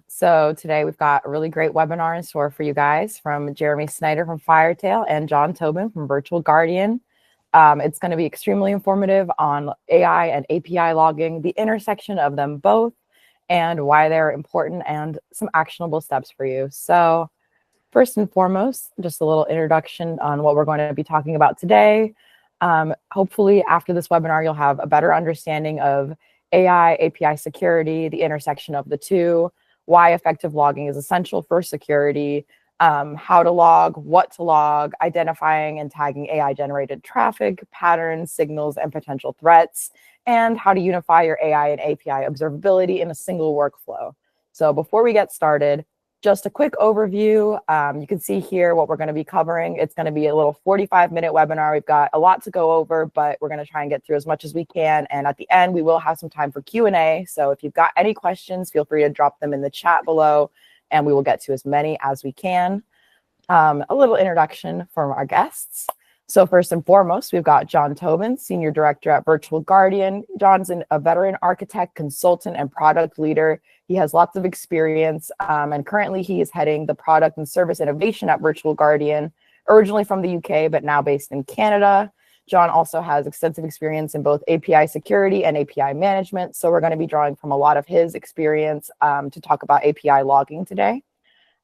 So today we've got a really great webinar in store for you guys from Jeremy Snyder from Firetail and John Tobin from Virtual Guardian. It's going to be extremely informative on AI and API logging, the intersection of them both, and why they're important, and some actionable steps for you. So first and foremost, just a little introduction on what we're going to be talking about today. Hopefully after this webinar, you'll have a better understanding of AI, API security, the intersection of the two, why effective logging is essential for security, how to log, what to log, identifying and tagging AI-generated traffic, patterns, signals, and potential threats, and how to unify your AI and API observability in a single workflow. So before we get started, just a quick overview. You can see here what we're going to be covering. It's going to be a little 45-minute webinar. We've got a lot to go over, but we're going to try and get through as much as we can. And at the end, we will have some time for Q&A. So if you've got any questions, feel free to drop them in the chat below, and we will get to as many as we can. A little introduction from our guests. So first and foremost, we've got John Tobin, Senior Director at Virtual Guardian. John's a veteran architect, consultant, and product leader. He has lots of experience, and currently he is heading the product and service innovation at Virtual Guardian, originally from the UK, but now based in Canada. John also has extensive experience in both API security and API management, so we're going to be drawing from a lot of his experience to talk about API logging today.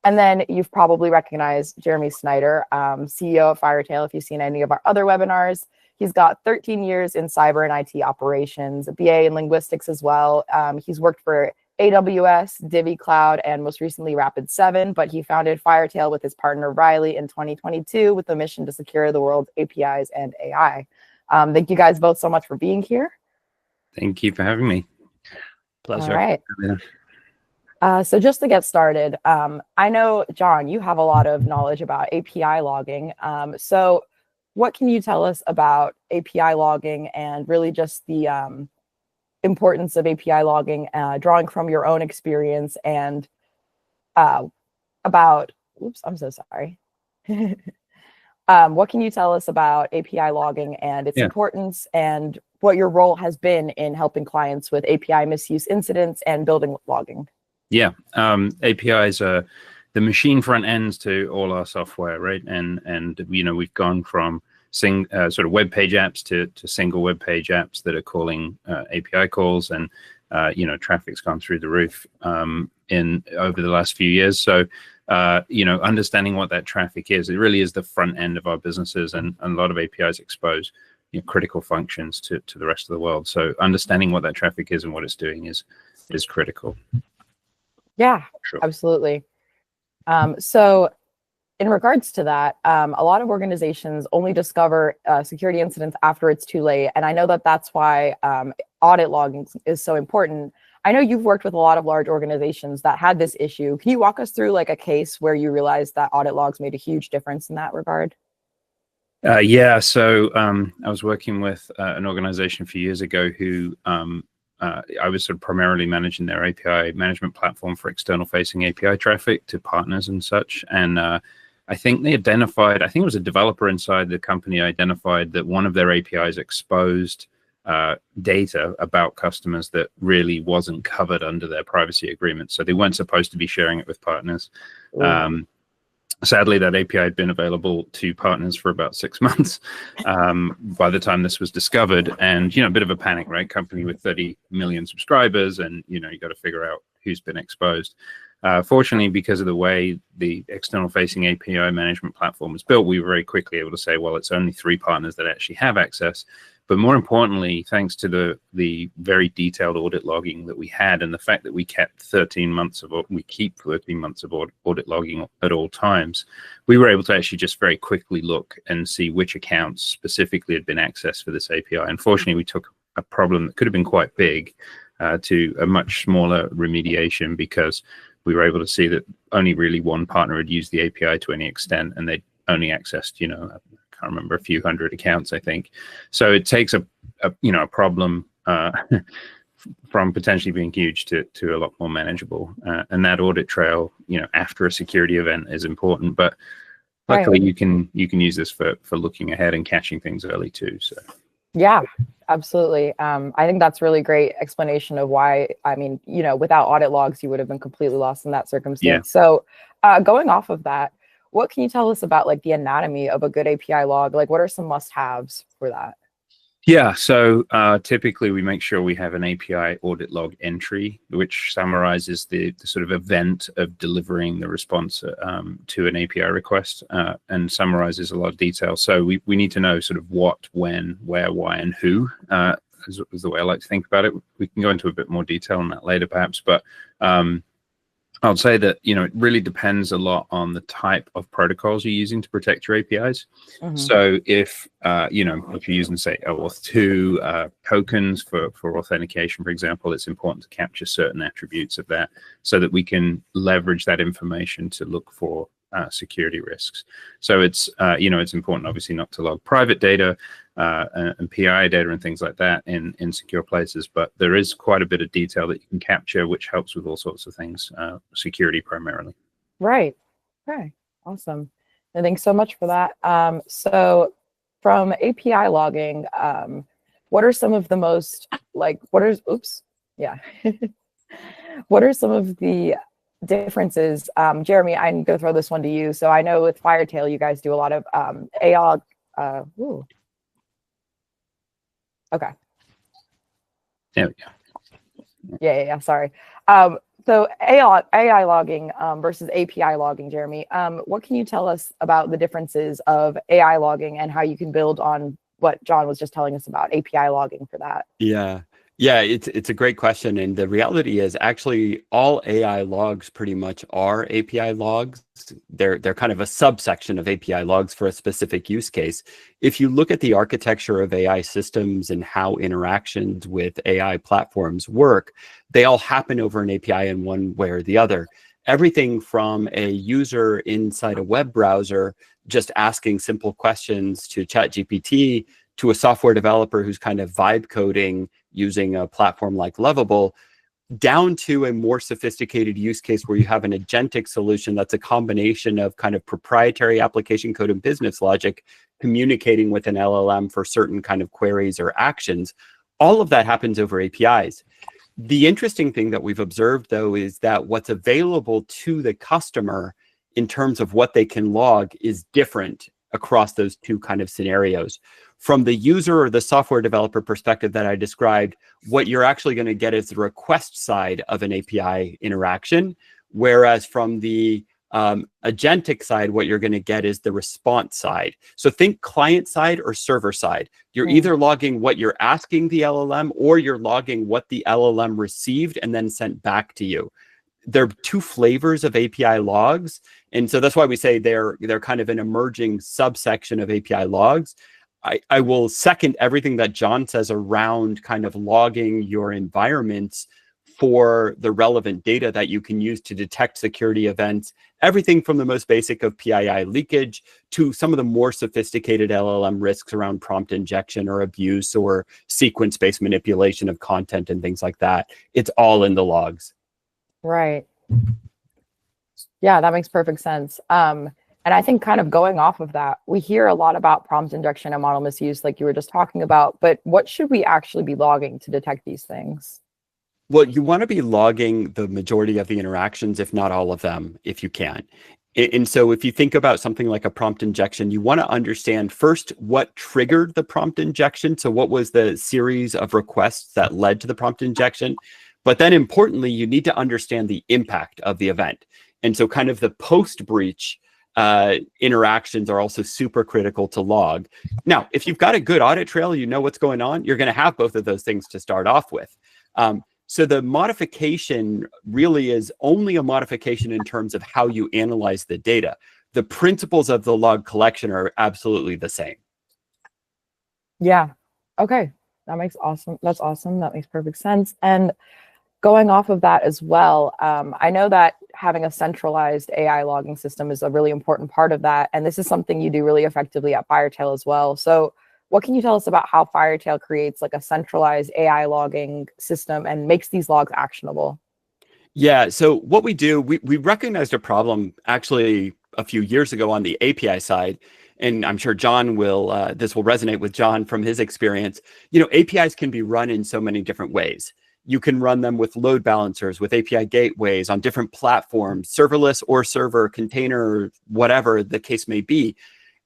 And then you've probably recognized Jeremy Snyder, CEO of Firetail, if you've seen any of our other webinars. He's got 13 years in cyber and IT operations, a BA in linguistics as well. He's worked for AWS, Divi Cloud, and most recently Rapid7, but he founded Firetail with his partner Riley in 2022 with the mission to secure the world's APIs and AI. Thank you guys both so much for being here. Thank you for having me. Pleasure. All right. So just to get started, I know, John, you have a lot of knowledge about API logging. So what can you tell us about API logging and really just the importance of API logging, drawing from your own experience, and about, oops, I'm so sorry. What can you tell us about API logging and its importance, and what your role has been in helping clients with API misuse incidents and building logging? Yeah, APIs are the machine front ends to all our software, right? And you know, we've gone from sort of web page apps to single web page apps that are calling API calls, and you know, traffic's gone through the roof over the last few years. So you know, understanding what that traffic is, it really is the front end of our businesses, and a lot of APIs expose, you know, critical functions to the rest of the world. So understanding what that traffic is and what it's doing is critical. Yeah, sure. Absolutely. So in regards to that, a lot of organizations only discover security incidents after it's too late. And I know that that's why audit logging is so important. I know you've worked with a lot of large organizations that had this issue. Can you walk us through like a case where you realized that audit logs made a huge difference in that regard? Yeah, so I was working with an organization a few years ago who I was sort of primarily managing their API management platform for external facing API traffic to partners and such. And I think they identified, I think it was a developer inside the company identified that one of their APIs exposed data about customers that really wasn't covered under their privacy agreement. So they weren't supposed to be sharing it with partners. Sadly, that API had been available to partners for about 6 months by the time this was discovered. And, you know, a bit of a panic, right? Company with 30 million subscribers, and, you know, you got to figure out who's been exposed. Fortunately, because of the way the external facing API management platform was built, we were very quickly able to say, well, it's only 3 partners that actually have access. But more importantly, thanks to the very detailed audit logging that we had, and the fact that we kept 13 months of audit logging at all times, we were able to actually just very quickly look and see which accounts specifically had been accessed for this API. Unfortunately, we took a problem that could have been quite big to a much smaller remediation, because we were able to see that only really one partner had used the API to any extent, and they only accessed, you know, I remember a few hundred accounts, I think. So it takes a problem from potentially being huge to a lot more manageable. And that audit trail, you know, after a security event is important. But luckily, you can use this for looking ahead and catching things early too. So yeah, Absolutely. I think that's really great explanation of why, I mean, without audit logs, you would have been completely lost in that Yeah. circumstance. So going off of that, what can you tell us about like the anatomy of a good API log? Like what are some must-haves for that? Yeah, so typically we make sure we have an API audit log entry, which summarizes the sort of event of delivering the response to an API request and summarizes a lot of detail. So we need to know sort of what, when, where, why, and who is the way I like to think about it. We can go into a bit more detail on that later, perhaps, but I'll say that, it really depends a lot on the type of protocols you're using to protect your APIs. Mhm. So if you're using, say, OAuth 2 tokens for authentication, for example, it's important to capture certain attributes of that so that we can leverage that information to look for security risks. So it's important, obviously, not to log private data and PI data and things like that in secure places, but there is quite a bit of detail that you can capture, which helps with all sorts of things, security primarily. Right. Okay. Awesome. And thanks so much for that. So from API logging, what are some of the most what are some of the differences? Jeremy, I'm going to throw this one to you. So I know with Firetail, you guys do a lot of AI. Okay. There we go. Yeah. Sorry. So AI logging versus API logging, Jeremy. What can you tell us about the differences of AI logging and how you can build on what John was just telling us about API logging for that? Yeah, it's a great question. And the reality is actually all AI logs pretty much are API logs. They're kind of a subsection of API logs for a specific use case. If you look at the architecture of AI systems and how interactions with AI platforms work, they all happen over an API in one way or the other. Everything from a user inside a web browser just asking simple questions to ChatGPT, to a software developer who's kind of vibe coding using a platform like Lovable, down to a more sophisticated use case where you have an agentic solution that's a combination of kind of proprietary application code and business logic communicating with an LLM for certain kind of queries or actions. All of that happens over APIs. The interesting thing that we've observed, though, is that what's available to the customer in terms of what they can log is different across those two kind of scenarios. From the user or the software developer perspective that I described, what you're actually going to get is the request side of an API interaction, whereas from the agentic side, what you're going to get is the response side. So think client side or server side. You're either logging what you're asking the LLM or you're logging what the LLM received and then sent back to you. There are two flavors of API logs. And so that's why we say they're kind of an emerging subsection of API logs. I will second everything that John says around kind of logging your environments for the relevant data that you can use to detect security events, everything from the most basic of PII leakage to some of the more sophisticated LLM risks around prompt injection or abuse or sequence-based manipulation of content and things like that. It's all in the logs. Right. Yeah, that makes perfect sense. And I think kind of going off of that, we hear a lot about prompt injection and model misuse, like you were just talking about, but what should we actually be logging to detect these things? Well, you want to be logging the majority of the interactions, if not all of them, if you can. And so if you think about something like a prompt injection, you want to understand first what triggered the prompt injection. So what was the series of requests that led to the prompt injection? But then importantly, you need to understand the impact of the event. And so kind of the post-breach interactions are also super critical to log. Now, if you've got a good audit trail, you know what's going on, you're going to have both of those things to start off with. So the modification really is only a modification in terms of how you analyze the data. The principles of the log collection are absolutely the same. Yeah. Okay. That's awesome. That makes perfect sense. And going off of that as well, I know that having a centralized AI logging system is a really important part of that. And this is something you do really effectively at Firetail as well. So what can you tell us about how Firetail creates like a centralized AI logging system and makes these logs actionable? Yeah, so what we do, we recognized a problem actually a few years ago on the API side. and I'm sure John will, this will resonate with John from his experience, you know, APIs can be run in so many different ways. You can run them with load balancers, with API gateways on different platforms, serverless or server, container, whatever the case may be.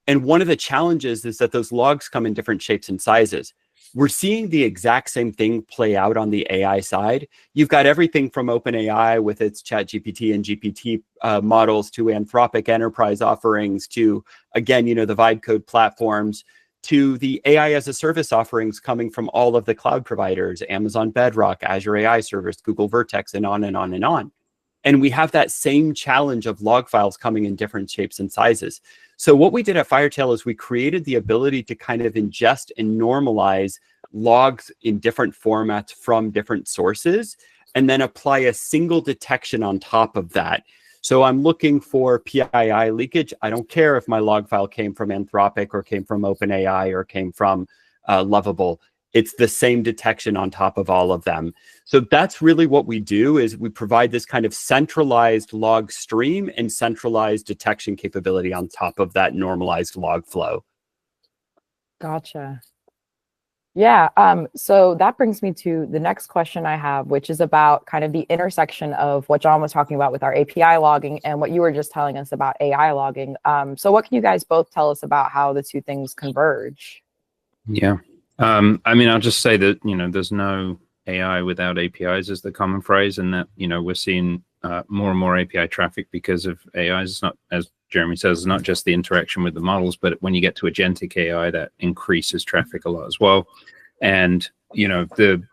And one of the challenges is that those logs come in different shapes and sizes. We're seeing the exact same thing play out on the AI side. You've got everything from OpenAI with its ChatGPT and GPT models to Anthropic enterprise offerings to, again, you know, the Vibe Code platforms to the AI as a service offerings coming from all of the cloud providers, Amazon Bedrock, Azure AI Service, Google Vertex, and on and on and on. And we have that same challenge of log files coming in different shapes and sizes. So what we did at Firetail is we created the ability to kind of ingest and normalize logs in different formats from different sources, and then apply a single detection on top of that. So I'm looking for PII leakage. I don't care if my log file came from Anthropic or came from OpenAI or came from Lovable. It's the same detection on top of all of them. So that's really what we do, is we provide this kind of centralized log stream and centralized detection capability on top of that normalized log flow. Gotcha. Yeah, so that brings me to the next question I have, which is about kind of the intersection of what John was talking about with our API logging and what you were just telling us about AI logging. So what can you guys both tell us about how the two things converge? Yeah. I mean, I'll just say that, you know, there's no AI without APIs is the common phrase, and that, you know, we're seeing more and more API traffic because of AIs. It's not, as Jeremy says, it's not just the interaction with the models, but when you get to agentic AI, that increases traffic a lot as well. And, you know, the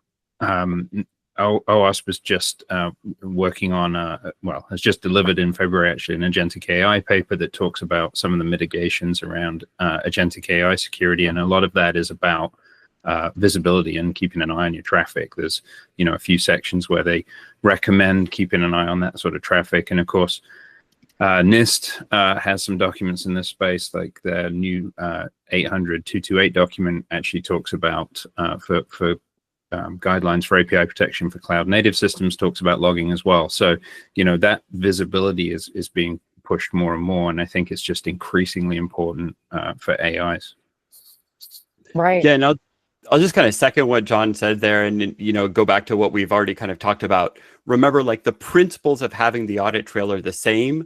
OWASP was just working on, well, has just delivered in February, actually, an agentic AI paper that talks about some of the mitigations around agentic AI security. And a lot of that is about visibility and keeping an eye on your traffic. There's, you know, a few sections where they recommend keeping an eye on that sort of traffic. And of course, NIST has some documents in this space, like their new 800-228 document actually talks about for guidelines for API protection for cloud native systems, talks about logging as well. So, you know, that visibility is being pushed more and more. And I think it's just increasingly important for AIs. Right. Yeah, and I'll just kind of second what John said there, and, you know, go back to what we've already kind of talked about. Remember, like, the principles of having the audit trail are the same.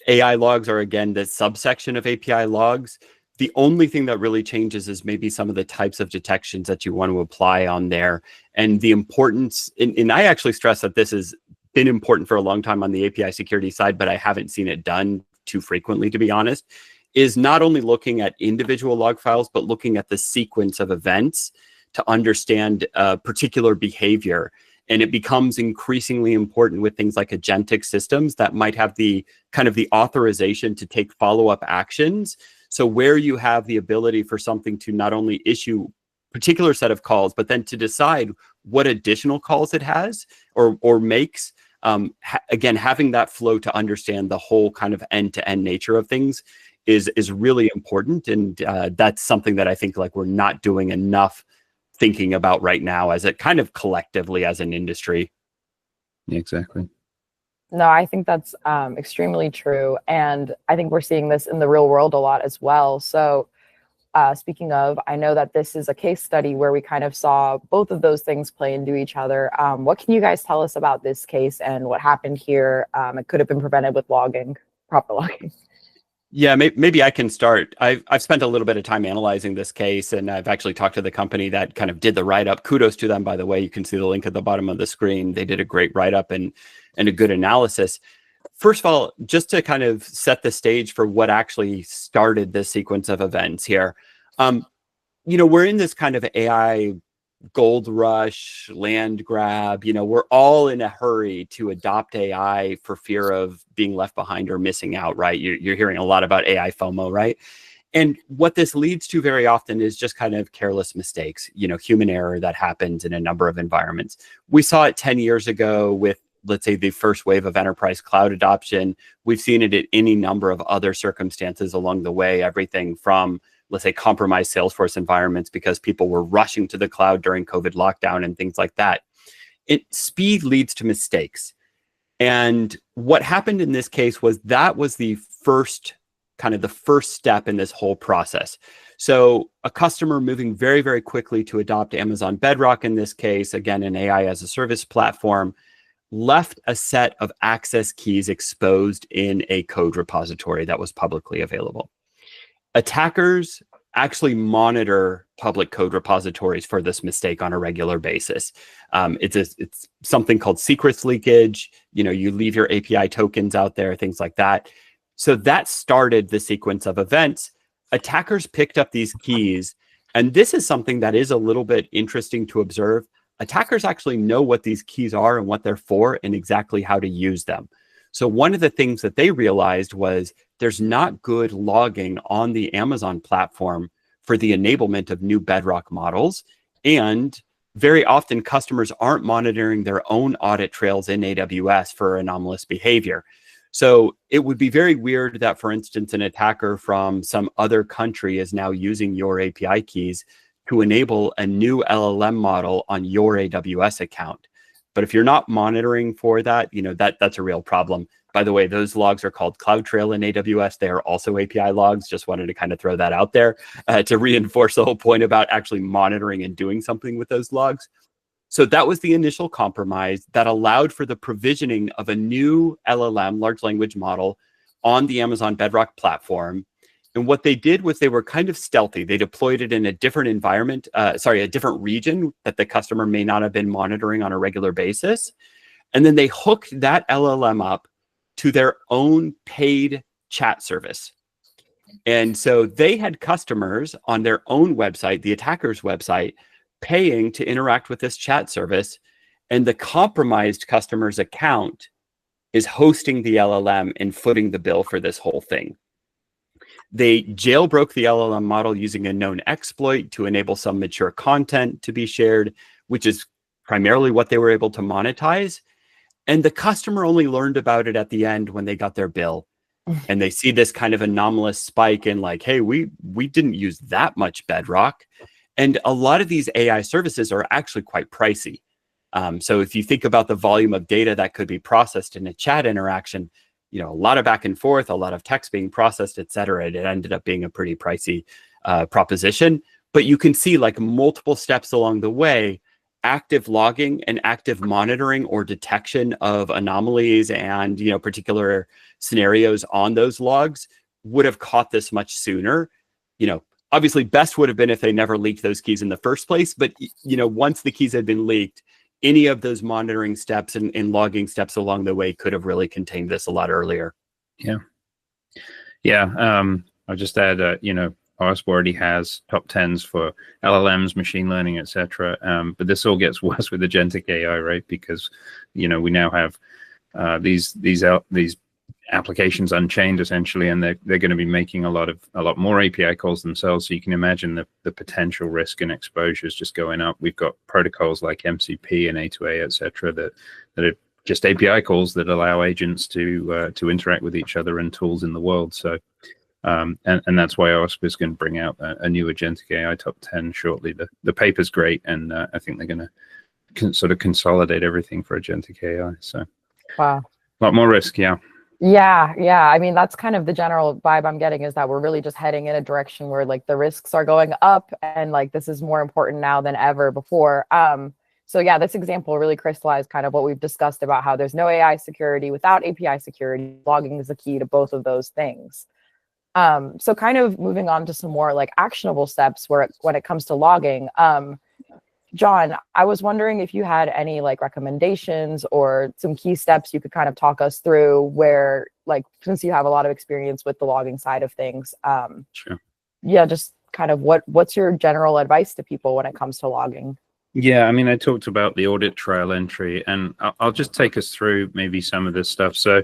AI logs are, again, the subsection of API logs. The only thing that really changes is maybe some of the types of detections that you want to apply on there. And the importance, and I actually stress that this has been important for a long time on the API security side, but I haven't seen it done too frequently, to be honest, is not only looking at individual log files, but looking at the sequence of events to understand particular behavior. And it becomes increasingly important with things like agentic systems that might have the kind of the authorization to take follow-up actions. So where you have the ability for something to not only issue a particular set of calls, but then to decide what additional calls it has or makes. Again, having that flow to understand the whole kind of end-to-end nature of things is really important. And that's something that I think, like, we're not doing enough thinking about right now as it kind of collectively as an industry. Yeah, exactly. No, I think that's extremely true. And I think we're seeing this in the real world a lot as well. So speaking of, I know that this is a case study where we kind of saw both of those things play into each other. What can you guys tell us about this case and what happened here? It could have been prevented with logging, proper logging. Yeah, maybe I can start. I've spent a little bit of time analyzing this case, and I've actually talked to the company that kind of did the write-up. Kudos to them, by the way. You can see the link at the bottom of the screen. They did a great write-up and a good analysis. First of all, just to kind of set the stage for what actually started this sequence of events here. You know, we're in this kind of AI gold rush, land grab. You know, we're all in a hurry to adopt AI for fear of being left behind or missing out, right? You're hearing a lot about AI FOMO, right? And what this leads to very often is just kind of careless mistakes, you know, human error that happens in a number of environments. We saw it 10 years ago with, let's say, the first wave of enterprise cloud adoption. We've seen it in any number of other circumstances along the way, everything from, let's say, compromised Salesforce environments because people were rushing to the cloud during COVID lockdown and things like that. Speed leads to mistakes. And what happened in this case was that was the first kind of the first step in this whole process. So a customer moving very, very quickly to adopt Amazon Bedrock in this case, again, an AI as a service platform, left a set of access keys exposed in a code repository that was publicly available. Attackers actually monitor public code repositories for this mistake on a regular basis. It's something called secrets leakage. You leave your API tokens out there, things like that. So that started the sequence of events. Attackers picked up these keys, and this is something that is a little bit interesting to observe. Attackers actually know what these keys are and what they're for and exactly how to use them. So one of the things that they realized was there's not good logging on the Amazon platform for the enablement of new Bedrock models. And very often customers aren't monitoring their own audit trails in AWS for anomalous behavior. So it would be very weird that, for instance, an attacker from some other country is now using your API keys to enable a new LLM model on your AWS account. But if you're not monitoring for that, that's a real problem. By the way, those logs are called CloudTrail in AWS. They are also API logs. Just wanted to kind of throw that out there to reinforce the whole point about actually monitoring and doing something with those logs. So that was the initial compromise that allowed for the provisioning of a new LLM, large language model, on the Amazon Bedrock platform. And what they did was they were kind of stealthy. They deployed it in a different environment, a different region that the customer may not have been monitoring on a regular basis. And then they hooked that LLM up to their own paid chat service. And so they had customers on their own website, the attacker's website, paying to interact with this chat service. And the compromised customer's account is hosting the LLM and footing the bill for this whole thing. They jailbroke the LLM model using a known exploit to enable some mature content to be shared, which is primarily what they were able to monetize. And the customer only learned about it at the end when they got their bill. And they see this kind of anomalous spike in like, hey, we didn't use that much Bedrock. And a lot of these AI services are actually quite pricey. So if you think about the volume of data that could be processed in a chat interaction, a lot of back and forth, a lot of text being processed, et cetera, it ended up being a pretty pricey proposition. But you can see like multiple steps along the way, active logging and active monitoring or detection of anomalies and, particular scenarios on those logs would have caught this much sooner. Obviously best would have been if they never leaked those keys in the first place. But, once the keys had been leaked, any of those monitoring steps and logging steps along the way could have really contained this a lot earlier. Yeah. I'll just add, OWASP already has top 10s for LLMs, machine learning, etc. But this all gets worse with agentic AI, right? Because, we now have these applications unchained essentially, and they're going to be making a lot more API calls themselves. So you can imagine the potential risk and exposures just going up. We've got protocols like MCP and A2A, etc., that are just API calls that allow agents to interact with each other and tools in the world. So and that's why OWASP is going to bring out a new agentic AI top 10 shortly. The paper's great, and I think they're going to sort of consolidate everything for agentic AI. So wow, a lot more risk. Yeah. I mean, that's kind of the general vibe I'm getting, is that we're really just heading in a direction where like the risks are going up, and like this is more important now than ever before. So yeah, this example really crystallized kind of what we've discussed about how there's no AI security without API security. Logging is the key to both of those things. So kind of moving on to some more like actionable steps when it comes to logging. John, I was wondering if you had any like recommendations or some key steps you could kind of talk us through where, like, since you have a lot of experience with the logging side of things. Sure. Yeah, just kind of what's your general advice to people when it comes to logging? Yeah, I mean, I talked about the audit trail entry, and I'll just take us through maybe some of this stuff. So,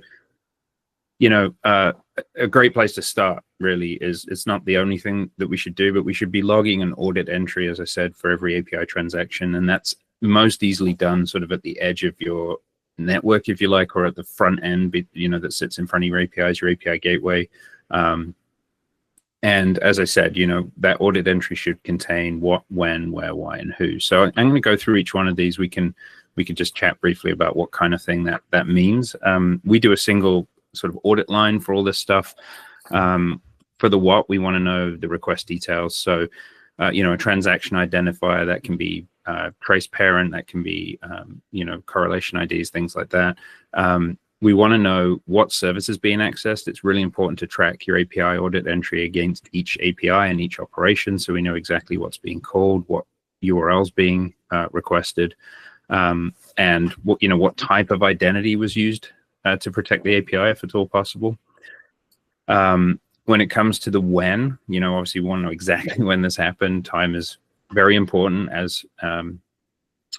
a great place to start really is, it's not the only thing that we should do, but we should be logging an audit entry, as I said, for every API transaction. And that's most easily done sort of at the edge of your network, if you like, or at the front end, that sits in front of your APIs, your API gateway. And as I said, that audit entry should contain what, when, where, why, and who. So I'm going to go through each one of these. We can just chat briefly about what kind of thing that means. We do a single sort of audit line for all this stuff. For the what, we want to know the request details. So, a transaction identifier, that can be trace parent, that can be, correlation IDs, things like that. We want to know what service is being accessed. It's really important to track your API audit entry against each API and each operation, so we know exactly what's being called, what URLs being requested, and what type of identity was used to protect the API, if at all possible. When it comes to the when, obviously we want to know exactly when this happened. Time is very important. As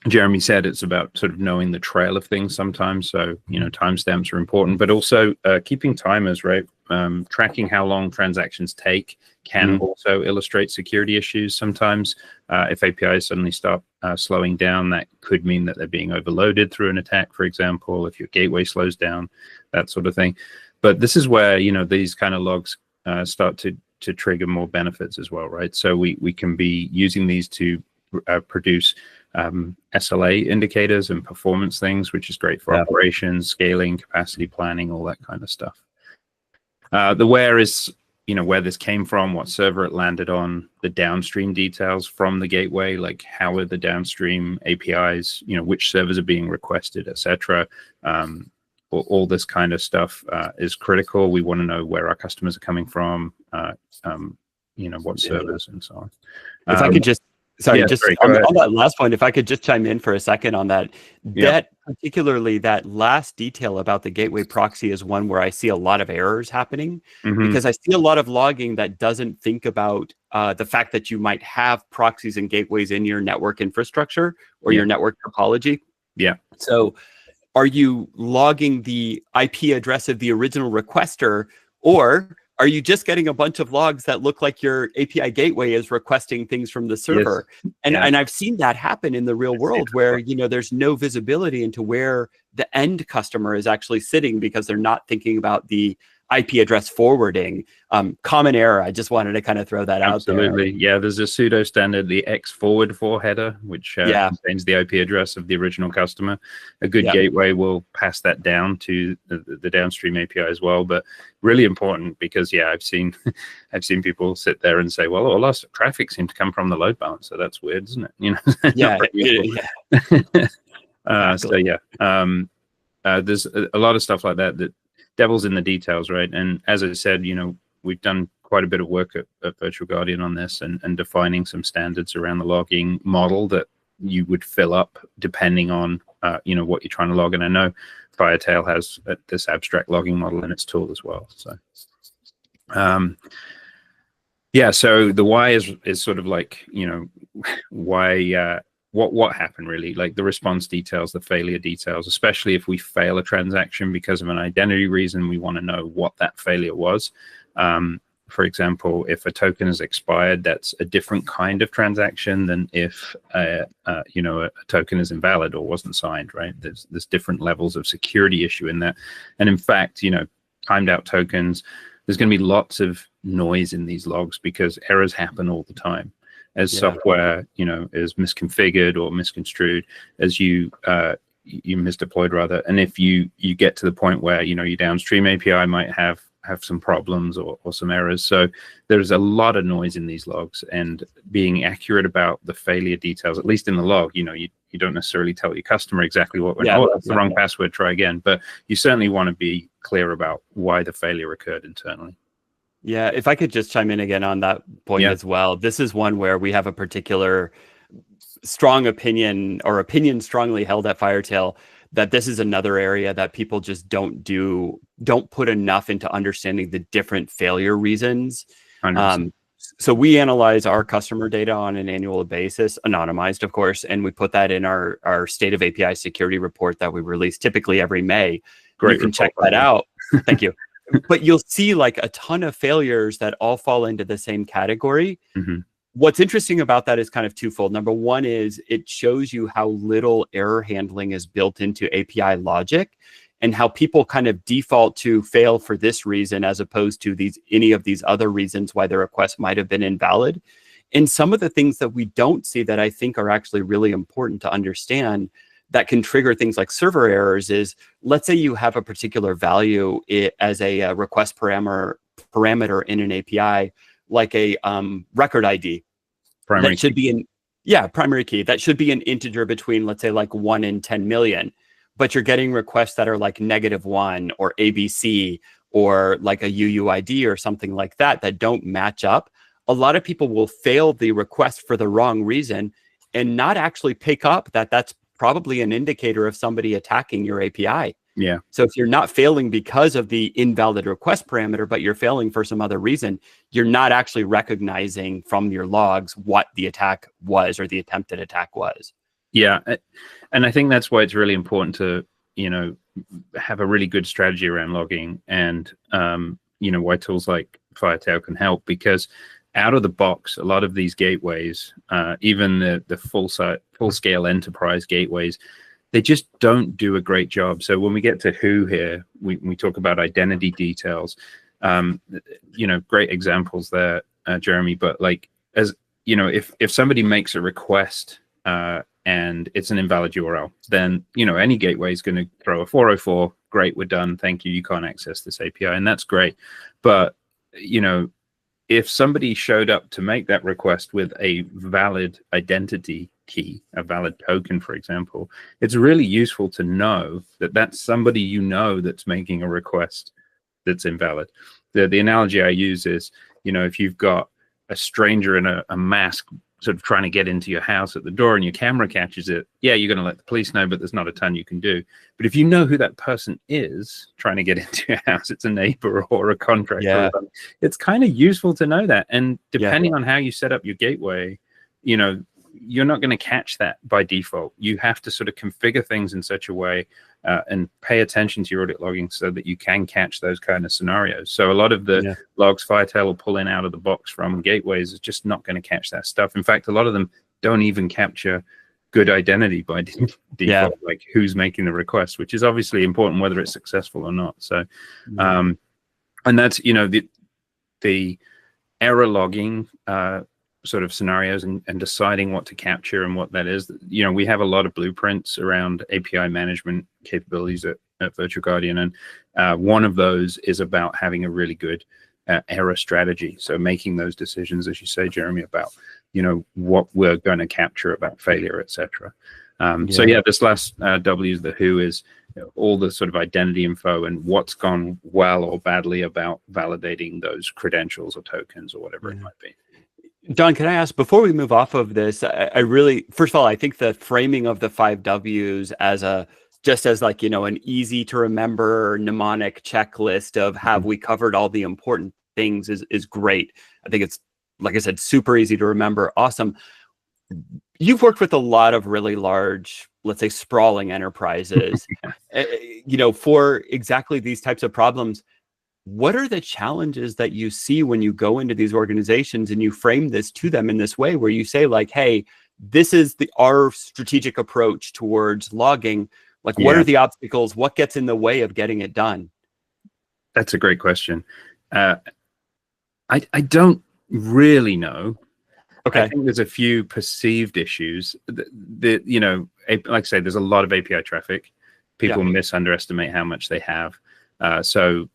Jeremy said, it's about sort of knowing the trail of things sometimes. So, timestamps are important, but also keeping timers, right? Tracking how long transactions take can also illustrate security issues. Sometimes if APIs suddenly start slowing down, that could mean that they're being overloaded through an attack, for example, if your gateway slows down, that sort of thing. But this is where, these kind of logs start to trigger more benefits as well, right? So we can be using these to produce SLA indicators and performance things, which is great for operations, scaling, capacity planning, all that kind of stuff. The where is, where this came from, what server it landed on, the downstream details from the gateway, like how are the downstream APIs, which servers are being requested, etc. All this kind of stuff is critical. We want to know where our customers are coming from, what servers and so on. If I could just, sorry, on that last point, if I could just chime in for a second on that, particularly that last detail about the gateway proxy is one where I see a lot of errors happening, because I see a lot of logging that doesn't think about the fact that you might have proxies and gateways in your network infrastructure or your network topology. Yeah. So are you logging the IP address of the original requester, or are you just getting a bunch of logs that look like your API gateway is requesting things from the server? Yes. And I've seen that happen in the real world where, there's no visibility into where the end customer is actually sitting because they're not thinking about the IP address forwarding. Common error. I just wanted to kind of throw that out there. Absolutely. Yeah, there's a pseudo standard, the X forward for header, which contains the IP address of the original customer. A good gateway will pass that down to the downstream API as well. But really important because I've seen people sit there and say, well, all our traffic seems to come from the load balancer. That's weird, isn't it? There's a lot of stuff like that devil's in the details, right? And as I said, we've done quite a bit of work at Virtual Guardian on this and defining some standards around the logging model that you would fill up depending on, what you're trying to log. And I know Firetail has this abstract logging model in its tool as well. So, so the why is sort of like, why, what happened really, like the response details, the failure details, especially if we fail a transaction because of an identity reason, we want to know what that failure was. For example, if a token is expired, that's a different kind of transaction than if a token is invalid or wasn't signed, right? There's different levels of security issue in that. And in fact, timed out tokens, there's going to be lots of noise in these logs because errors happen all the time. As software, is misconfigured or misconstrued, as you misdeployed rather, and if you get to the point where your downstream API might have some problems or some errors, so there's a lot of noise in these logs, and being accurate about the failure details, at least in the log, you don't necessarily tell your customer exactly what went on. That's the wrong password, try again, but you certainly want to be clear about why the failure occurred internally. Yeah, if I could just chime in again on that point as well. This is one where we have a particular strong opinion or opinion strongly held at Firetail that this is another area that people just don't put enough into understanding the different failure reasons. So we analyze our customer data on an annual basis, anonymized, of course, and we put that in our State of API Security report that we release typically every May. Great, you can check that out. Thank you. But you'll see like a ton of failures that all fall into the same category. What's interesting about that is kind of twofold. Number one is it shows you how little error handling is built into API logic and how people kind of default to fail for this reason as opposed to any of these other reasons why the request might have been invalid. And some of the things that we don't see that I think are actually really important to understand that can trigger things like server errors is, let's say you have a particular value as a request parameter parameter in an API, like a record ID, Primary that should be an primary key that should be an integer between, let's say, like 1 and 10 million, but you're getting requests that are like -1 or ABC or like a UUID or something like that that don't match up. A lot of people will fail the request for the wrong reason and not actually pick up that that's probably an indicator of somebody attacking your API. Yeah. So if you're not failing because of the invalid request parameter, but you're failing for some other reason, you're not actually recognizing from your logs what the attack was or the attempted attack was. Yeah. And I think that's why it's really important to, have a really good strategy around logging, and, why tools like Firetail can help, because out of the box, a lot of these gateways, even the full scale enterprise gateways, they just don't do a great job. So when we get to who here, we talk about identity details, great examples there, Jeremy. But like, as if somebody makes a request and it's an invalid URL, then any gateway is going to throw a 404. Great, we're done. Thank you. You can't access this API, and that's great. But if somebody showed up to make that request with a valid identity key, a valid token, for example, it's really useful to know that that's somebody that's making a request that's invalid. The analogy I use is, if you've got a stranger in a mask sort of trying to get into your house at the door and your camera catches it, yeah, you're going to let the police know, but there's not a ton you can do. But if you know who that person is trying to get into your house, it's a neighbor or a contractor, Yeah. It's kind of useful to know that. And depending on how you set up your gateway, you're not going to catch that by default. You have to sort of configure things in such a way and pay attention to your audit logging so that you can catch those kind of scenarios. So a lot of the logs Firetail will pull in out of the box from gateways is just not going to catch that stuff. In fact, a lot of them don't even capture good identity by default, like who's making the request, which is obviously important whether it's successful or not. So, and that's, the error logging sort of scenarios and deciding what to capture and what that is. We have a lot of blueprints around API management capabilities at Virtual Guardian, and one of those is about having a really good error strategy. So making those decisions, as you say, Jeremy, about what we're going to capture about failure, etc. So this last W is the who, is all the sort of identity info and what's gone well or badly about validating those credentials or tokens or whatever it might be. Don, can I ask, before we move off of this, I really, first of all, I think the framing of the 5 Ws as just as like, an easy to remember mnemonic checklist of have we covered all the important things is great. I think it's, like I said, super easy to remember. Awesome. You've worked with a lot of really large, let's say, sprawling enterprises, for exactly these types of problems. What are the challenges that you see when you go into these organizations and you frame this to them in this way, where you say like, hey, this is our strategic approach towards logging. Like, what are the obstacles? What gets in the way of getting it done? That's a great question. I don't really know. Okay. I think there's a few perceived issues that like I say, there's a lot of API traffic. People misunderestimate how much they have. So,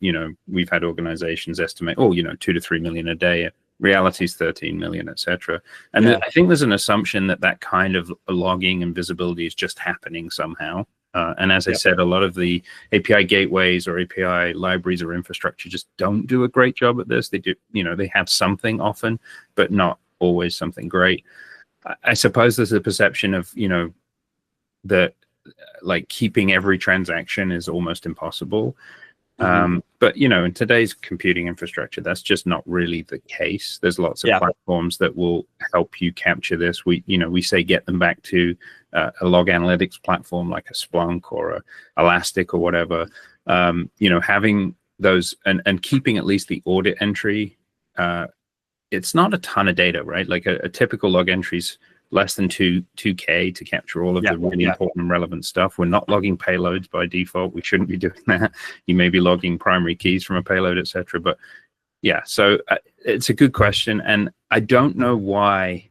we've had organizations estimate, 2 to 3 million a day. Reality is 13 million, etc. And I think there's an assumption that kind of logging and visibility is just happening somehow. And as I said, a lot of the API gateways or API libraries or infrastructure just don't do a great job at this. They do, they have something often, but not always something great. I suppose there's a perception of, that like keeping every transaction is almost impossible. But in today's computing infrastructure, that's just not really the case. There's lots of platforms that will help you capture this. We say get them back to a log analytics platform like a Splunk or a Elastic or whatever. Having those and keeping at least the audit entry. It's not a ton of data, right? Like a typical log entry's less than 2K to capture all of the really important and relevant stuff. We're not logging payloads by default. We shouldn't be doing that. You may be logging primary keys from a payload, etc. But so it's a good question, and I don't know why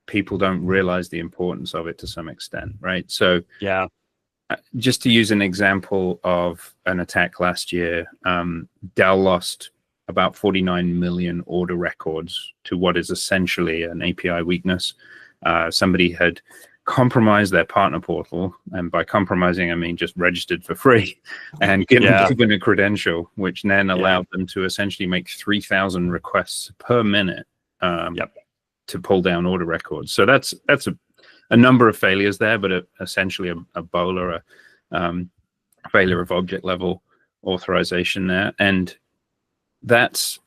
people don't realize the importance of it to some extent, right? So just to use an example of an attack last year, Dell lost about 49 million order records to what is essentially an API weakness. Somebody had compromised their partner portal, and by compromising I mean just registered for free and given a credential, which then allowed them to essentially make 3,000 requests per minute to pull down order records. So that's a number of failures there, but essentially a bowler, failure of object level authorization there. And that's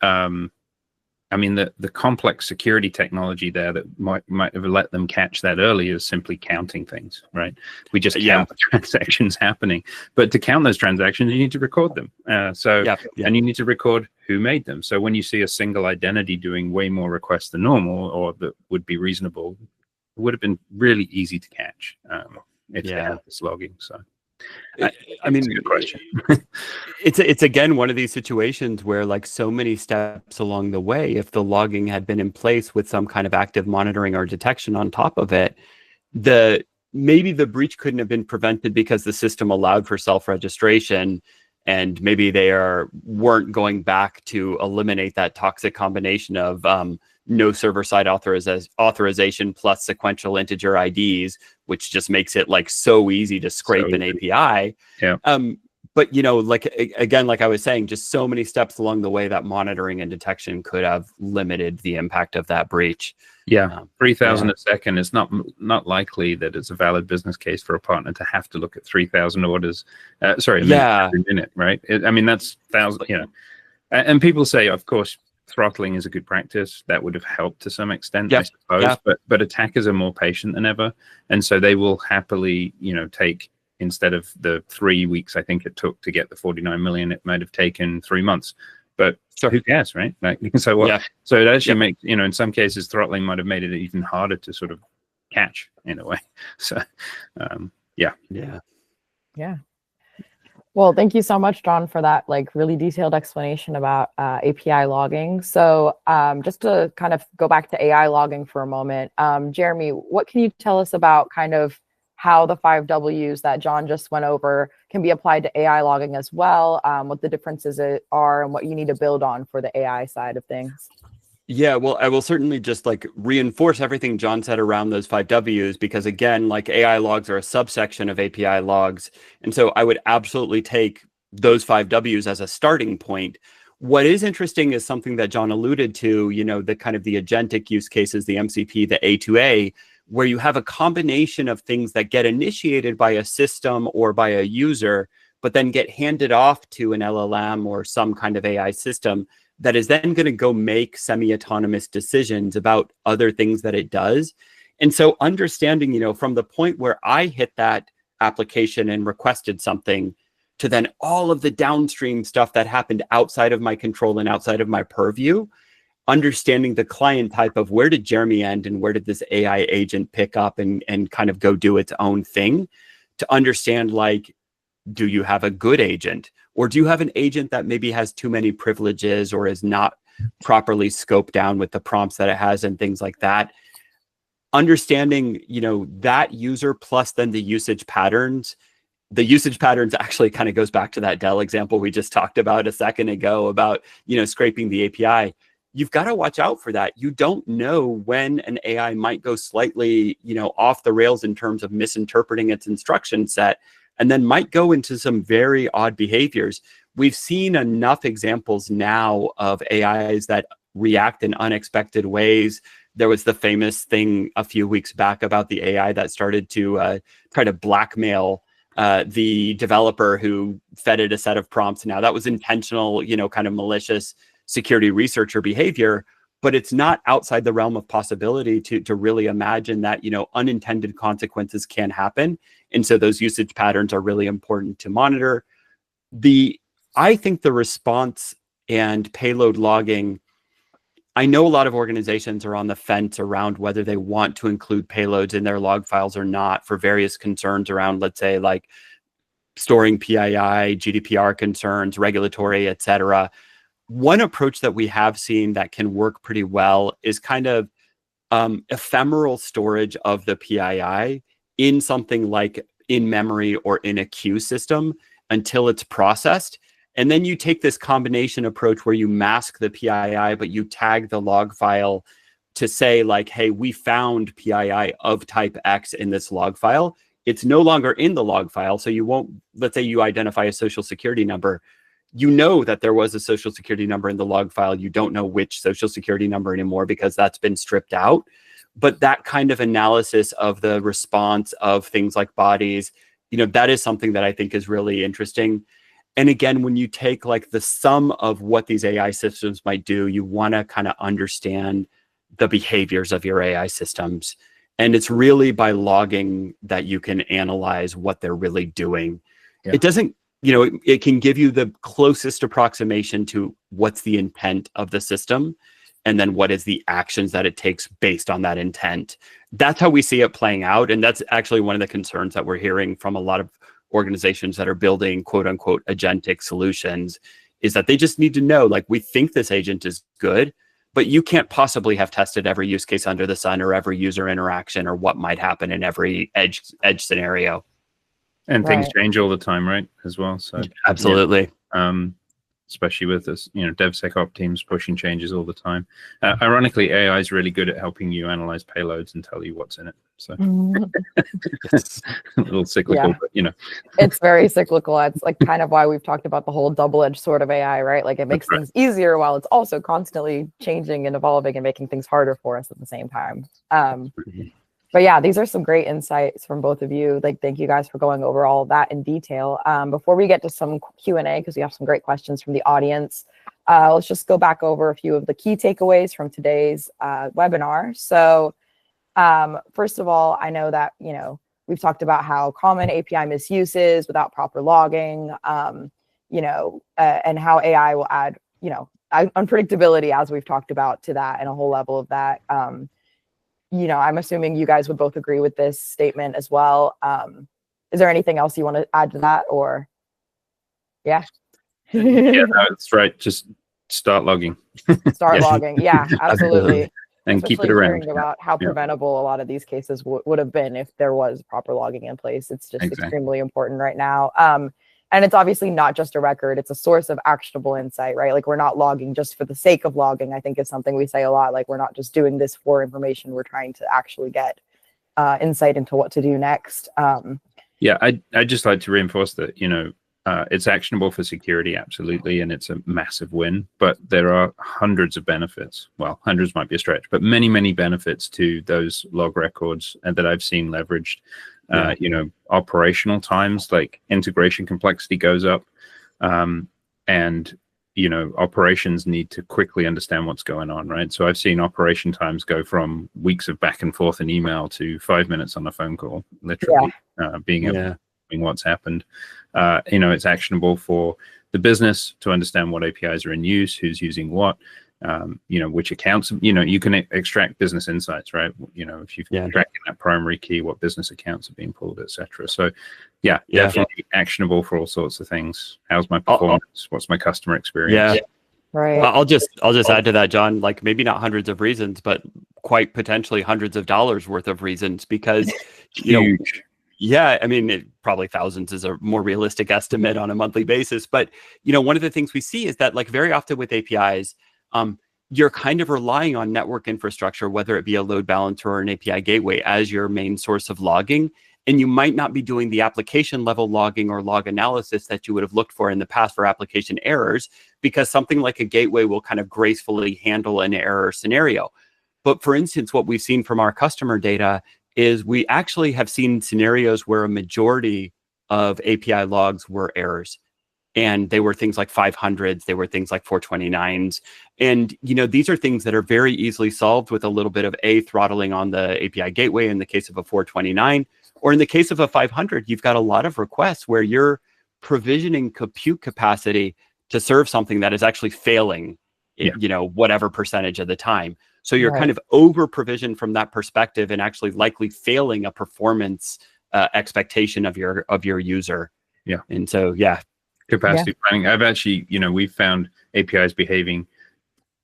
I mean, the complex security technology there that might have let them catch that early is simply counting things, right? We just count the transactions happening. But to count those transactions, you need to record them. And you need to record who made them. So when you see a single identity doing way more requests than normal, or that would be reasonable, it would have been really easy to catch if they had this logging. So. I mean, it's a good question. it's again one of these situations where, like, so many steps along the way, if the logging had been in place with some kind of active monitoring or detection on top of it, maybe the breach couldn't have been prevented because the system allowed for self-registration, and maybe they weren't going back to eliminate that toxic combination of no server-side authorization plus sequential integer IDs, which just makes it like so easy to scrape an API. But like again, like I was saying, just so many steps along the way that monitoring and detection could have limited the impact of that breach. 3,000 a second is not likely that it's a valid business case for a partner to have to look at 3,000 orders. A minute, right? I mean, that's 1,000. And people say, of course, throttling is a good practice. That would have helped to some extent, I suppose. But attackers are more patient than ever, and so they will happily, take, instead of the 3 weeks I think it took to get the 49 million, it might have taken 3 months. But who cares, right? Like, so what? So it actually makes, in some cases, throttling might have made it even harder to sort of catch in a way. So, yeah. Well, thank you so much, John, for that really detailed explanation about API logging. So just to kind of go back to AI logging for a moment, Jeremy, what can you tell us about kind of how the 5 Ws that John just went over can be applied to AI logging as well, what the differences are, and what you need to build on for the AI side of things? Yeah, well, I will certainly just reinforce everything John said around those 5 Ws, because again, AI logs are a subsection of API logs. And so I would absolutely take those 5 Ws as a starting point. What is interesting is something that John alluded to, the kind of the agentic use cases, the MCP, the A2A, where you have a combination of things that get initiated by a system or by a user, but then get handed off to an LLM or some kind of AI system that is then going to go make semi-autonomous decisions about other things that it does. And so understanding, from the point where I hit that application and requested something to then all of the downstream stuff that happened outside of my control and outside of my purview, understanding the client type of where did Jeremy end and where did this AI agent pick up and kind of go do its own thing, to understand, do you have a good agent? Or do you have an agent that maybe has too many privileges or is not properly scoped down with the prompts that it has and things like that? Understanding, that user plus then the usage patterns. The usage patterns actually kind of goes back to that Dell example we just talked about a second ago about, scraping the API. You've got to watch out for that. You don't know when an AI might go slightly, off the rails in terms of misinterpreting its instruction set, and then might go into some very odd behaviors. We've seen enough examples now of AIs that react in unexpected ways. There was the famous thing a few weeks back about the AI that started to try to blackmail the developer who fed it a set of prompts. Now, that was intentional, kind of malicious security researcher behavior, but it's not outside the realm of possibility to really imagine that, unintended consequences can happen. And so those usage patterns are really important to monitor. I think the response and payload logging, I know a lot of organizations are on the fence around whether they want to include payloads in their log files or not for various concerns around, let's say, storing PII, GDPR concerns, regulatory, et cetera. One approach that we have seen that can work pretty well is kind of ephemeral storage of the PII in something like in memory or in a queue system until it's processed. And then you take this combination approach where you mask the PII, but you tag the log file to say like, hey, we found PII of type X in this log file. It's no longer in the log file. So you won't, let's say you identify a social security number. You know that there was a social security number in the log file. You don't know which social security number anymore because that's been stripped out. But that kind of analysis of the response of things like bodies, that is something that I think is really interesting. And again, when you take like the sum of what these AI systems might do, you want to kind of understand the behaviors of your AI systems. And it's really by logging that you can analyze what they're really doing. Yeah. It doesn't, it can give you the closest approximation to what's the intent of the system, and then what is the actions that it takes based on that intent. That's how we see it playing out. And that's actually one of the concerns that we're hearing from a lot of organizations that are building quote unquote agentic solutions, is that they just need to know, like, we think this agent is good, but you can't possibly have tested every use case under the sun or every user interaction or what might happen in every edge scenario. And things change all the time, right? As well. So absolutely. Yeah. Especially with this, DevSecOps teams pushing changes all the time. Ironically, AI is really good at helping you analyze payloads and tell you what's in it. So it's a little cyclical, but it's very cyclical. It's like kind of why we've talked about the whole double-edged sword of AI, right? Like it makes things easier while it's also constantly changing and evolving and making things harder for us at the same time. But yeah, these are some great insights from both of you. Like, thank you guys for going over all of that in detail. Before we get to some Q&A, because we have some great questions from the audience, let's just go back over a few of the key takeaways from today's webinar. So first of all, I know that, we've talked about how common API misuses without proper logging, and how AI will add, unpredictability, as we've talked about, to that, and a whole level of that. I'm assuming you guys would both agree with this statement as well. Is there anything else you want to add to that, or? Yeah. Yeah, that's right. Just start logging. Start logging. Yeah, absolutely. And especially keep it around. Hearing about how preventable a lot of these cases would have been if there was proper logging in place. It's just extremely important right now. And it's obviously not just a record, it's a source of actionable insight, right? Like, we're not logging just for the sake of logging. I think is something we say a lot. Like, we're not just doing this for information. We're trying to actually get insight into what to do next. Yeah, I'd just like to reinforce that, it's actionable for security, absolutely, and it's a massive win. But there are hundreds of benefits. Well, hundreds might be a stretch, but many, many benefits to those log records that I've seen leveraged. Operational times, like integration complexity goes up, and operations need to quickly understand what's going on, right? So I've seen operation times go from weeks of back and forth in email to 5 minutes on a phone call, literally. Being able to know what's happened. It's actionable for the business to understand what APIs are in use, who's using what, which accounts, you can extract business insights, right? If you've extracted that primary key, what business accounts are being pulled, etc. So definitely actionable for all sorts of things. How's my performance? What's my customer experience? Right. I'll just add to that, John, like, maybe not hundreds of reasons, but quite potentially hundreds of dollars worth of reasons, because Huge. I mean, probably thousands is a more realistic estimate on a monthly basis. But, one of the things we see is that, like, very often with APIs, you're kind of relying on network infrastructure, whether it be a load balancer or an API gateway, as your main source of logging. And you might not be doing the application level logging or log analysis that you would have looked for in the past for application errors, because something like a gateway will kind of gracefully handle an error scenario. But for instance, what we've seen from our customer data is we actually have seen scenarios where a majority of API logs were errors. And they were things like 500s, they were things like 429s. And, these are things that are very easily solved with a little bit of throttling on the API gateway in the case of a 429. Or in the case of a 500, you've got a lot of requests where you're provisioning compute capacity to serve something that is actually failing, whatever percentage of the time. So you're kind of over provisioned from that perspective, and actually likely failing a performance expectation of your user. Yeah. And so, capacity planning. I've actually, we've found APIs behaving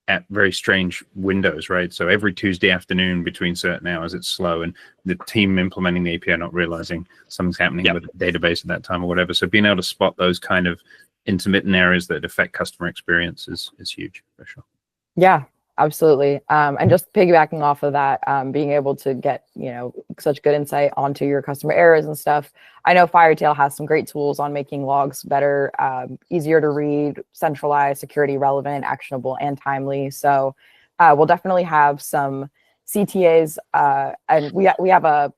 at very strange windows, right? So every Tuesday afternoon between certain hours, it's slow, and the team implementing the API not realizing something's happening with the database at that time or whatever. So being able to spot those kind of intermittent areas that affect customer experience is huge for sure. Yeah, absolutely. And just piggybacking off of that, being able to get, such good insight onto your customer errors and stuff. I know Firetail has some great tools on making logs better, easier to read, centralized, security relevant, actionable, and timely. So we'll definitely have some CTAs, and we have a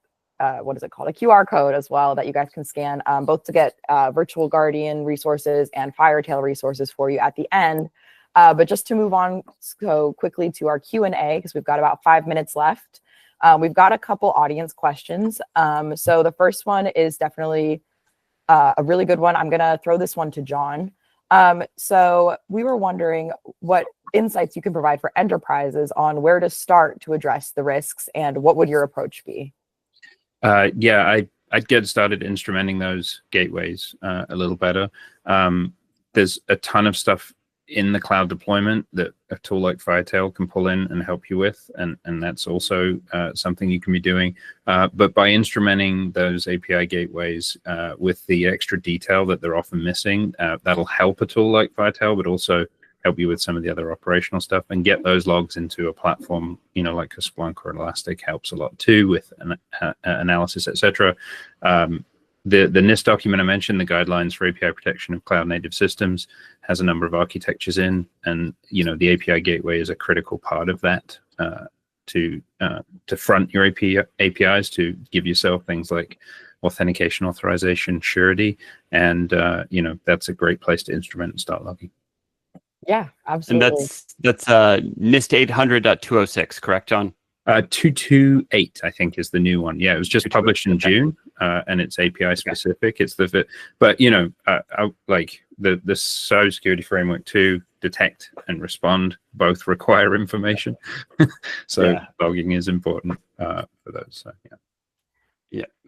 what is it called? A QR code as well that you guys can scan, both to get Virtual Guardian resources and Firetail resources for you at the end. But just to move on so quickly to our Q&A, because we've got about 5 minutes left. We've got a couple audience questions. So the first one is definitely a really good one. I'm going to throw this one to John. So we were wondering what insights you can provide for enterprises on where to start to address the risks, and what would your approach be? Yeah, I'd get started instrumenting those gateways a little better. There's a ton of stuff in the cloud deployment that a tool like Firetail can pull in and help you with, and that's also something you can be doing. But by instrumenting those API gateways with the extra detail that they're often missing, that'll help a tool like Firetail, but also help you with some of the other operational stuff, and get those logs into a platform, like a Splunk or an Elastic helps a lot too with analysis, etc. The NIST document I mentioned, the guidelines for API protection of cloud native systems, has a number of architectures in, and the API gateway is a critical part of that to front your APIs, to give yourself things like authentication, authorization, surety, and that's a great place to instrument and start logging. Yeah, absolutely. And that's NIST 800.206, correct, John? 228, I think, is the new one. Yeah, it was just published in June, and it's API specific. It's but like the cybersecurity framework to detect and respond both require information, so logging is important for those. So yeah.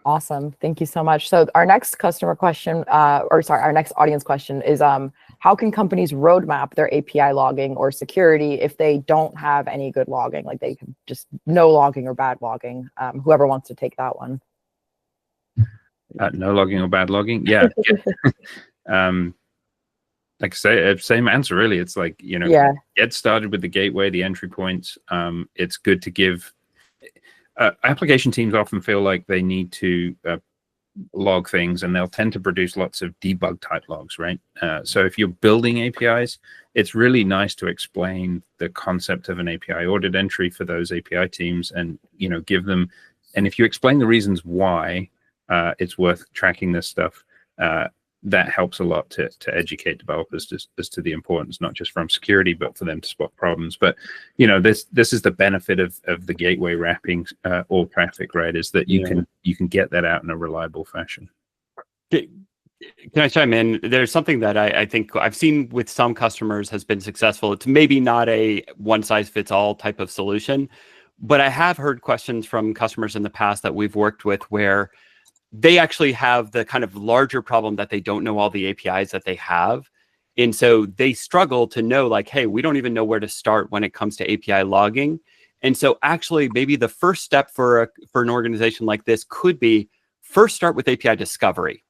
Awesome. Thank you so much. So our next customer question, our next audience question is, how can companies roadmap their API logging or security if they don't have any good logging? Like they can just no logging or bad logging. Whoever wants to take that one. No logging or bad logging. Yeah. Like I say, same answer really. It's like, get started with the gateway, the entry points. It's good to give. Application teams often feel like they need to log things, and they'll tend to produce lots of debug type logs, right? So if you're building APIs, it's really nice to explain the concept of an API audit entry for those API teams, and give them. And if you explain the reasons why it's worth tracking this stuff, that helps a lot to educate developers as to the importance, not just from security, but for them to spot problems. But this is the benefit of the gateway wrapping all traffic, right? Is that you can get that out in a reliable fashion. Can I chime in? There's something that I think I've seen with some customers has been successful. It's maybe not a one size fits all type of solution, but I have heard questions from customers in the past that we've worked with where they actually have the kind of larger problem that they don't know all the APIs that they have. And so they struggle to know, like, hey, we don't even know where to start when it comes to API logging. And so actually maybe the first step for an organization like this could be first start with API discovery.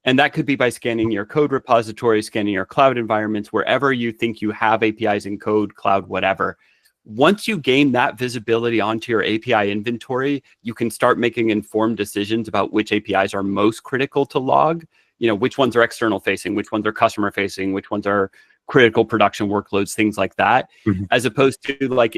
And that could be by scanning your code repository, scanning your cloud environments, wherever you think you have APIs in code, cloud, whatever. Once you gain that visibility onto your API inventory, you can start making informed decisions about which APIs are most critical to log, which ones are external facing, which ones are customer facing, which ones are critical production workloads, things like that. Mm-hmm. As opposed to like,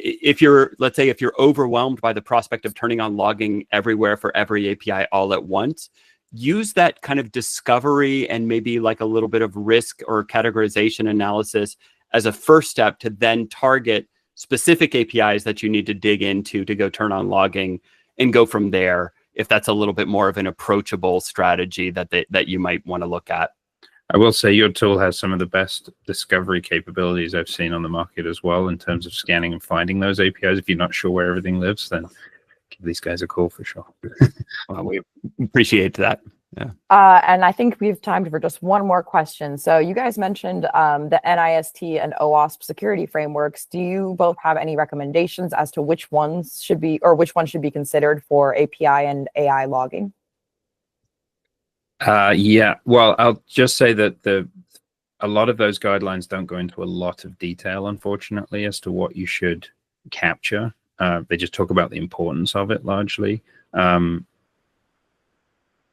let's say if you're overwhelmed by the prospect of turning on logging everywhere for every API all at once, use that kind of discovery and maybe like a little bit of risk or categorization analysis as a first step to then target specific APIs that you need to dig into to go turn on logging, and go from there, if that's a little bit more of an approachable strategy that you might want to look at. I will say your tool has some of the best discovery capabilities I've seen on the market as well, in terms of scanning and finding those APIs. If you're not sure where everything lives, then give these guys a call for sure. Well, we appreciate that. Yeah. And I think we have time for just one more question. So you guys mentioned the NIST and OWASP security frameworks. Do you both have any recommendations as to which ones should be considered for API and AI logging? Yeah, well, I'll just say that a lot of those guidelines don't go into a lot of detail, unfortunately, as to what you should capture. They just talk about the importance of it largely.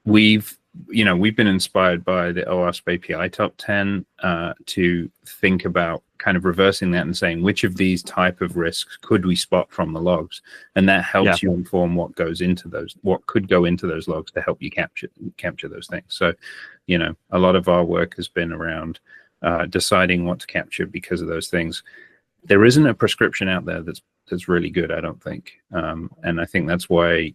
We've been inspired by the OWASP API top 10 to think about kind of reversing that and saying which of these type of risks could we spot from the logs, and that helps you inform what goes into those, what could go into those logs to help you capture those things. So, a lot of our work has been around deciding what to capture because of those things. There isn't a prescription out there that's really good, I don't think, and I think that's why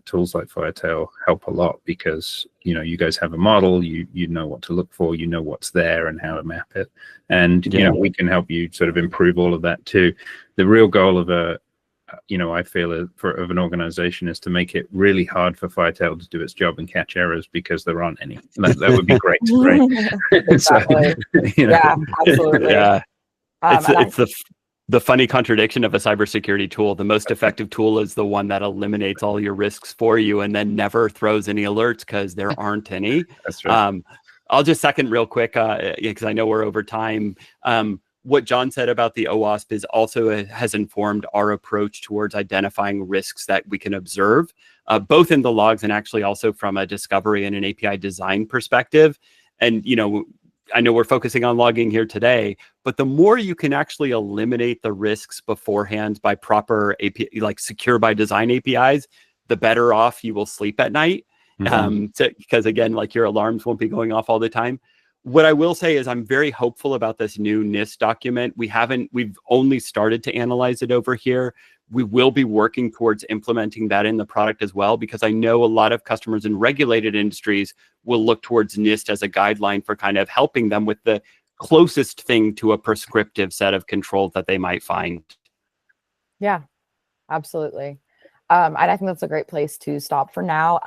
tools like Firetail help a lot, because you guys have a model, you know what to look for, you know what's there and how to map it, and we can help you sort of improve all of that too. The real goal of I feel of an organization is to make it really hard for Firetail to do its job and catch errors, because there aren't any. That would be great, right? Exactly. Yeah, absolutely. Yeah, it's the funny contradiction of a cybersecurity tool. The most effective tool is the one that eliminates all your risks for you and then never throws any alerts because there aren't any. That's right. I'll just second real quick, because I know we're over time. What John said about the OWASP is also has informed our approach towards identifying risks that we can observe, both in the logs and actually also from a discovery and an API design perspective. And, I know we're focusing on logging here today, but the more you can actually eliminate the risks beforehand by proper API, like secure by design APIs, the better off you will sleep at night. Because again, like your alarms won't be going off all the time. What I will say is I'm very hopeful about this new NIST document. We've only started to analyze it over here. We will be working towards implementing that in the product as well, because I know a lot of customers in regulated industries will look towards NIST as a guideline for kind of helping them with the closest thing to a prescriptive set of controls that they might find. Yeah, absolutely. And I think that's a great place to stop for now.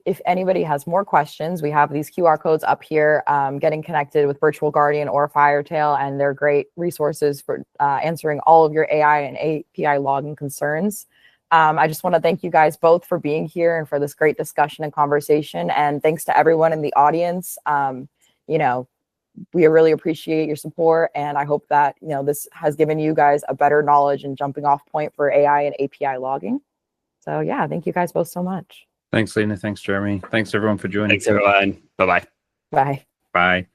If anybody has more questions, we have these QR codes up here, getting connected with Virtual Guardian or Firetail, and they're great resources for answering all of your AI and API logging concerns. I just want to thank you guys both for being here and for this great discussion and conversation. And thanks to everyone in the audience. We really appreciate your support, and I hope that this has given you guys a better knowledge and jumping off point for AI and API logging. So yeah, thank you guys both so much. Thanks, Lena. Thanks, Jeremy. Thanks everyone for joining. Thanks everyone. Bye-bye. Bye. Bye.